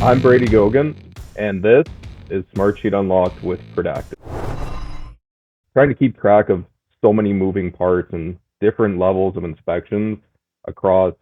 I'm Bradey Goegan, and this is Smartsheet Unlocked with Predactive. Trying to keep track of so many moving parts and different levels of inspections across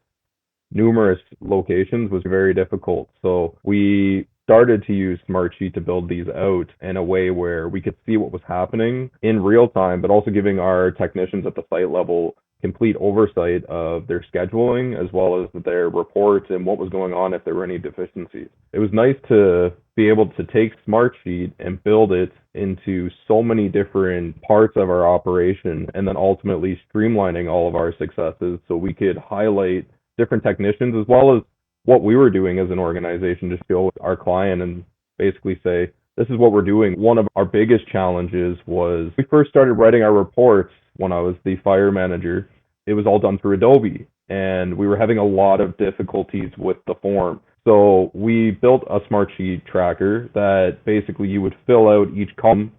numerous locations was very difficult. So we started to use Smartsheet to build these out in a way where we could see what was happening in real time, but also giving our technicians at the site level complete oversight of their scheduling as well as their reports and what was going on if there were any deficiencies. It was nice to be able to take Smartsheet and build it into so many different parts of our operation and then ultimately streamlining all of our successes so we could highlight different technicians as well as what we were doing as an organization to show our client and basically say, this is what we're doing. One of our biggest challenges was we first started writing our reports when I was the fire manager. It was all done through Adobe, and we were having a lot of difficulties with the form. So we built a Smartsheet tracker that basically you would fill out each column,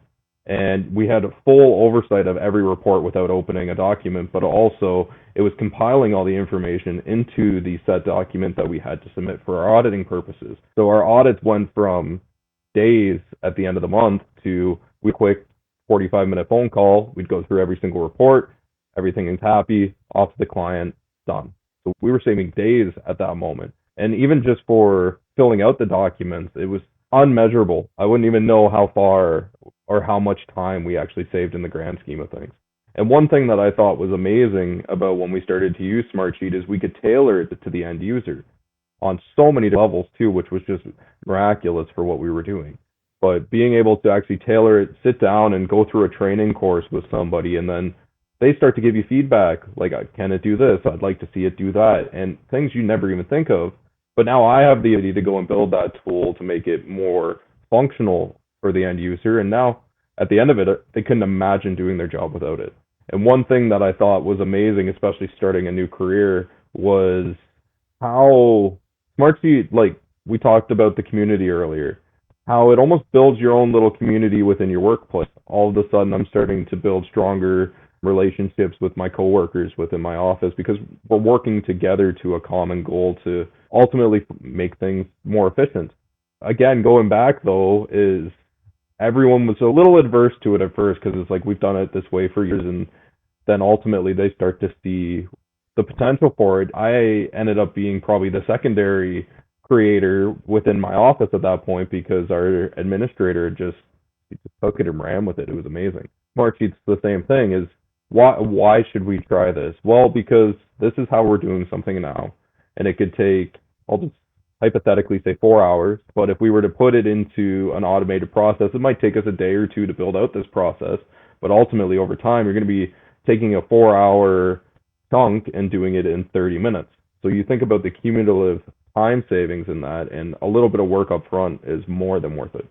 and we had a full oversight of every report without opening a document, but also it was compiling all the information into the set document that we had to submit for our auditing purposes. So our audits went from days at the end of the month to a quick 45-minute phone call. We'd go through every single report, everything is happy, off to the client, done. So we were saving days at that moment. And even just for filling out the documents, it was unmeasurable. I wouldn't even know how far or how much time we actually saved in the grand scheme of things. And one thing that I thought was amazing about when we started to use Smartsheet is we could tailor it to the end user on so many levels too, which was just miraculous for what we were doing. But being able to actually tailor it, sit down and go through a training course with somebody, and then they start to give you feedback, like, can it do this? I'd like to see it do that, and things you never even think of. But now I have the ability to go and build that tool to make it more functional for the end user. And now at the end of it, they couldn't imagine doing their job without it. And one thing that I thought was amazing, especially starting a new career, was how Smartsheet, like we talked about the community earlier, how it almost builds your own little community within your workplace. All of a sudden, I'm starting to build stronger relationships with my coworkers within my office because we're working together to a common goal to ultimately make things more efficient. Again, going back though, is everyone was a little adverse to it at first because it's like we've done it this way for years, and then ultimately they start to see the potential for it. I ended up being probably the secondary creator within my office at that point because our administrator just took it and ran with it. It was amazing. Smartsheet's the same thing. Is why should we try this? Well, because this is how we're doing something now, and it could take, I'll just hypothetically say 4 hours, but if we were to put it into an automated process, it might take us a day or two to build out this process, but ultimately over time, you're going to be taking a 4-hour chunk and doing it in 30 minutes. So you think about the cumulative time savings in that, and a little bit of work up front is more than worth it.